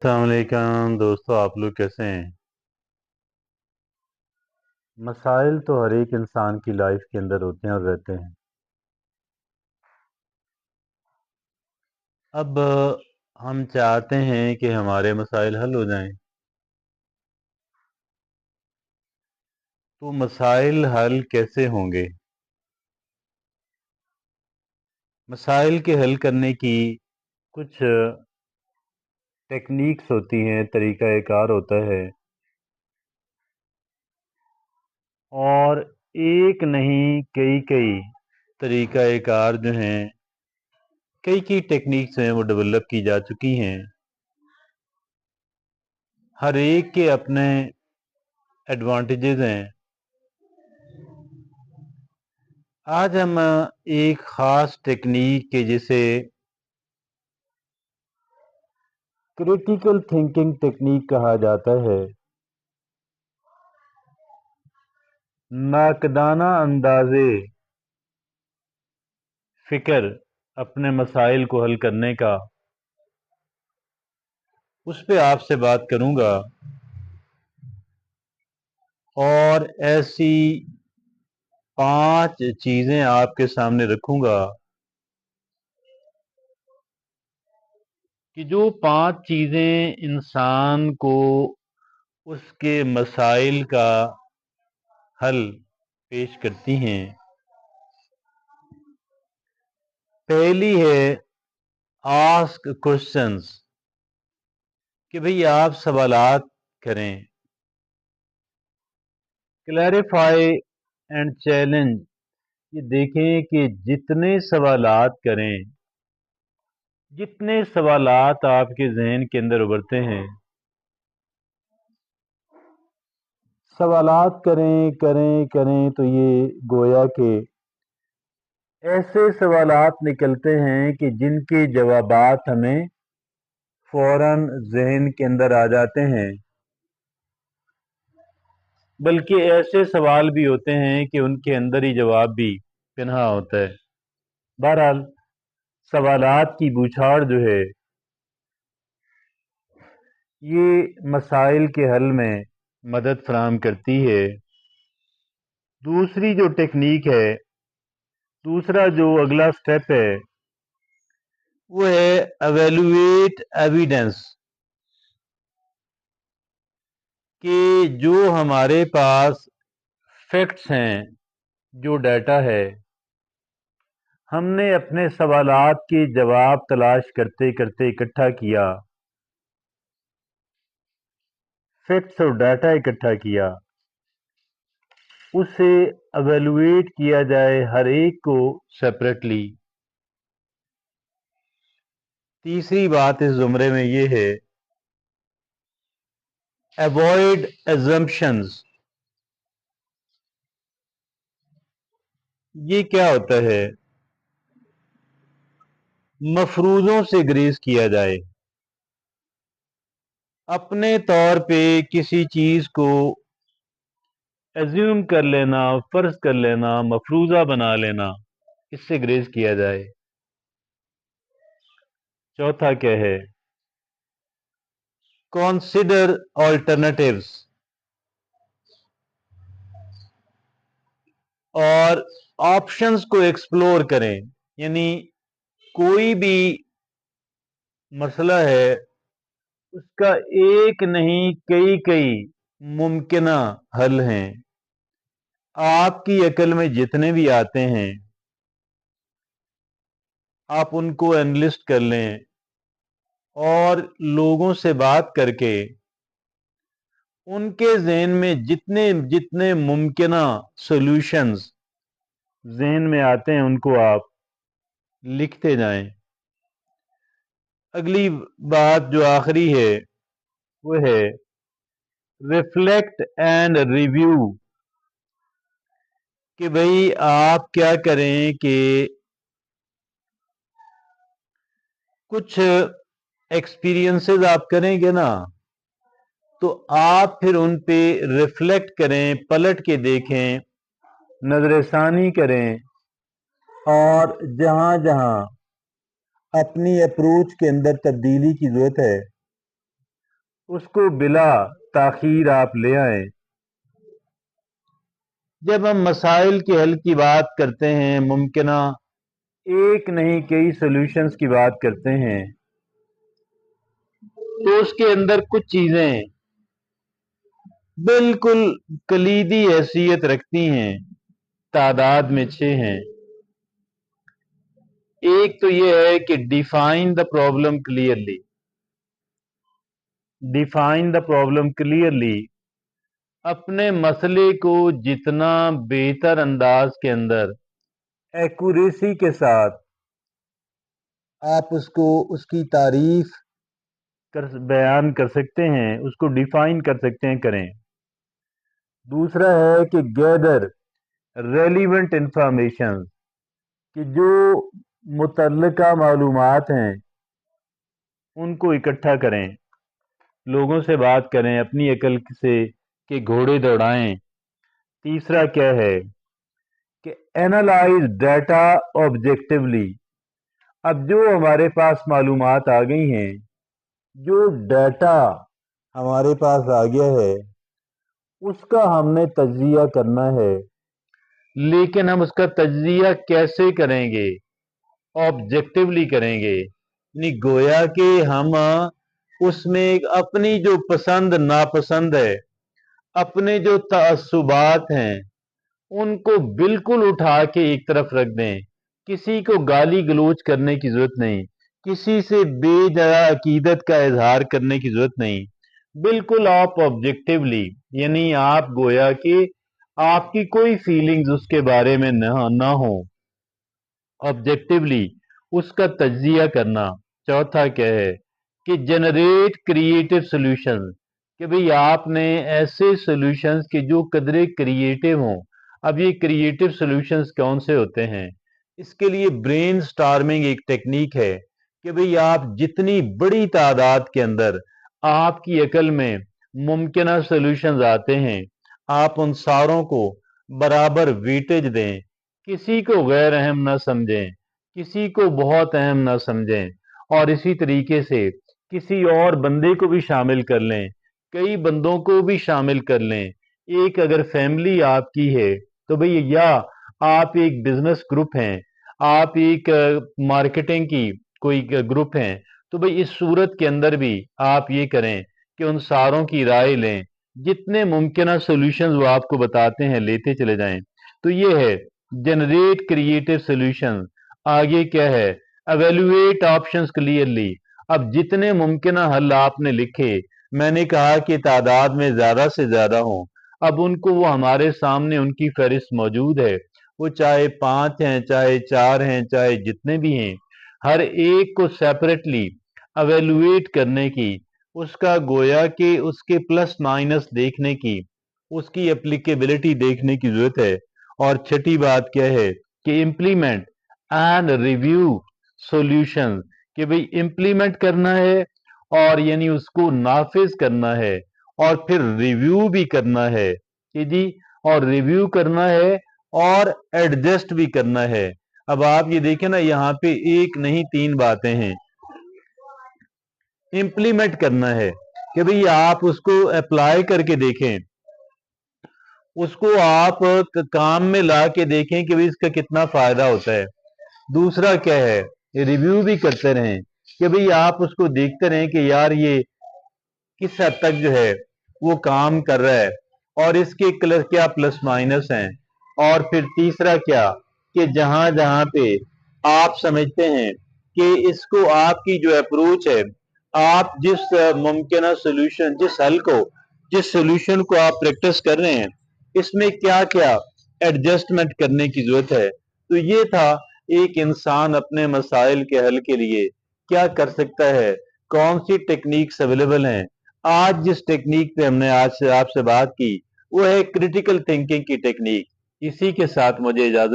अस्सलाम वालेकुम दोस्तों, आप लोग कैसे हैं। मसाइल तो हर एक इंसान की लाइफ के अंदर होते हैं और रहते हैं। अब हम चाहते हैं कि हमारे मसाइल हल हो जाएं। तो मसाइल हल कैसे होंगे? मसाइल के हल करने की कुछ टेक्निक्स होती हैं, तरीक़ाकार होता है। और एक नहीं कई कई तरीक़ाकार जो हैं, कई कई टेक्निक्स हैं वो डेवलप की जा चुकी हैं। हर एक के अपने एडवांटेजेस हैं। आज हम एक ख़ास टेक्निक के जिसे क्रिटिकल थिंकिंग टेक्निक कहा जाता है, नाकदाना अंदाज़े फ़िक्र अपने मसाइल को हल करने का, उस पे आपसे बात करूँगा। और ऐसी 5 चीज़ें आपके सामने रखूँगा कि जो 5 चीज़ें इंसान को उसके मसाइल का हल पेश करती हैं। पहली है आस्क क्वेश्चंस, कि भई आप सवालात करें। क्लैरिफाई एंड चैलेंज, ये देखें कि जितने सवालात करें, जितने सवालात आपके ज़हन के अंदर उभरते हैं, सवालात करें करें करें तो ये गोया के ऐसे सवालात निकलते हैं कि जिनके जवाबात हमें फ़ौरन ज़हन के अंदर आ जाते हैं। बल्कि ऐसे सवाल भी होते हैं कि उनके अंदर ही जवाब भी पिन्हा होता है। बहरहाल सवालात की बौछार जो है, ये मसाइल के हल में मदद फराहम करती है। दूसरी जो टेक्निक है, दूसरा जो अगला स्टेप है, वो है एवेलुएट एविडेंस, कि जो हमारे पास फैक्ट्स हैं, जो डाटा है, हमने अपने सवालात के जवाब तलाश करते करते इकट्ठा किया, फैक्ट्स और डाटा इकट्ठा किया, उसे एवेलुएट किया जाए हर एक को सेपरेटली। तीसरी बात इस ज़ुमरे में ये है, अवॉइड अजम्पशंस। ये क्या होता है? मफरूज़ों से ग्रेज़ किया जाए। अपने तौर पे किसी चीज़ को एज्यूम कर लेना, फ़र्ज़ कर लेना, मफरूज़ा बना लेना, इससे ग्रेज़ किया जाए। चौथा क्या है? कंसीडर अल्टरनेटिव्स, और ऑप्शंस को एक्सप्लोर करें। यानी कोई भी मसला है, उसका एक नहीं कई कई मुमकिना हल हैं। आपकी अकल में जितने भी आते हैं, आप उनको एनालिस्ट कर लें और लोगों से बात करके उनके ज़हन में जितने जितने मुमकिना सॉल्यूशंस ज़हन में आते हैं, उनको आप लिखते जाएं। अगली बात जो आखिरी है, वो है रिफ्लेक्ट एंड रिव्यू, कि भाई आप क्या करें कि कुछ एक्सपीरियंसेस आप करेंगे ना, तो आप फिर उन पे रिफ्लेक्ट करें, पलट के देखें, नज़रसानी करें, और जहां जहां अपनी अप्रोच के अंदर तब्दीली की ज़रूरत है, उसको बिला ताखीर आप ले आएं। जब हम मसाइल के हल की बात करते हैं, मुमकिना एक नहीं कई सॉल्यूशंस की बात करते हैं, तो उसके अंदर कुछ चीजें बिल्कुल कलीदी हैसियत रखती हैं। तादाद में 6 हैं। एक तो ये है कि define the problem clearly. Define the problem clearly, अपने मसले को जितना बेहतर अंदाज के अंदर एक्यूरेसी के साथ आप उसको उसकी तारीफ बयान कर सकते हैं, उसको डिफाइन कर सकते हैं, करें। दूसरा है कि गैदर रेलिवेंट इंफॉर्मेशन, कि जो मुतल्लिका मालूमात हैं उनको इकट्ठा करें, लोगों से बात करें अपनी अकल से कि घोड़े दौड़ाएं। तीसरा क्या है कि एनालाइज डाटा ऑब्जेक्टिवली। अब जो हमारे पास मालूमात आ गई हैं, जो डाटा हमारे पास आ गया है, उसका हमने तज्जिया करना है। लेकिन हम उसका तज्जिया कैसे करेंगे? ऑब्जेक्टिवली करेंगे, यानी गोया कि हम उसमें अपनी जो पसंद नापसंद है, अपने जो तअस्सुबात हैं, उनको बिल्कुल उठा के एक तरफ रख दें। किसी को गाली गलोच करने की जरूरत नहीं, किसी से बेजरा अकीदत का इजहार करने की जरूरत नहीं। बिल्कुल आप ऑब्जेक्टिवली, यानी आप गोया कि आपकी कोई फीलिंग्स उसके बारे में ना हो, ऑब्जेक्टिवली उसका तज्जिया करना। चौथा क्या है कि जनरेट क्रिएटिव सॉल्यूशंस, कि भाई आपने ऐसे सॉल्यूशंस के जो कदरे क्रिएटिव हों। अब ये क्रिएटिव सॉल्यूशंस कौन से होते हैं? इसके लिए ब्रेन स्टॉर्मिंग एक टेक्निक है कि भाई आप जितनी बड़ी तादाद के अंदर आपकी अकल में मुमकिन सॉल्यूशंस आते हैं, आप उन सारों को बराबर वेटेज दें। किसी को गैर अहम ना समझें, किसी को बहुत अहम ना समझें, और इसी तरीके से किसी और बंदे को भी शामिल कर लें, कई बंदों को भी शामिल कर लें। एक अगर फैमिली आपकी है तो भाई, या आप एक बिजनेस ग्रुप हैं, आप एक मार्केटिंग की कोई ग्रुप हैं, तो भाई इस सूरत के अंदर भी आप ये करें कि उन सारों की राय लें, जितने मुमकिन सॉल्यूशंस वो आपको बताते हैं लेते चले जाएं। तो ये है जनरेट क्रिएटिव सॉल्यूशन। आगे क्या है? Evaluate options clearly. अब जितने मुमकिन हल आपने लिखे, मैंने कहा कि तादाद में ज्यादा से ज्यादा हो, अब उनको वो हमारे सामने उनकी फहरिस्त मौजूद है। वो चाहे 5 हैं, चाहे 4 हैं, चाहे जितने भी हैं, हर एक को सेपरेटली एवेल्युएट करने की, उसका गोया कि उसके प्लस माइनस देखने की, उसकी एप्लीकेबिलिटी देखने की जरूरत है। और छठी बात क्या है कि इम्प्लीमेंट एंड रिव्यू सॉल्यूशन, कि भाई इम्प्लीमेंट करना है और यानी उसको नाफिज करना है, और फिर रिव्यू भी करना है कि जी, और रिव्यू करना है और एडजस्ट भी करना है। अब आप ये देखें ना, यहाँ पे एक नहीं 3 बातें हैं। इम्प्लीमेंट करना है कि भाई आप उसको अप्लाई करके देखें, उसको आप काम में ला के देखें कि भाई इसका कितना फायदा होता है। दूसरा क्या है? रिव्यू भी करते रहें कि भाई आप उसको देखते रहें कि यार ये किस हद तक जो है वो काम कर रहा है, और इसके क्या प्लस माइनस हैं। और फिर तीसरा क्या कि जहां जहां पे आप समझते हैं कि इसको आपकी जो अप्रोच है, आप जिस मुमकिन सोल्यूशन, जिस सोल्यूशन को आप प्रैक्टिस कर रहे हैं, इसमें क्या क्या एडजस्टमेंट करने की जरूरत है। तो ये था एक इंसान अपने मसाइल के हल के लिए क्या कर सकता है, कौन सी टेक्निक्स अवेलेबल हैं। आज जिस टेक्निक पे हमने आज से आपसे बात की, वो है क्रिटिकल थिंकिंग की टेक्निक। इसी के साथ मुझे इजाजत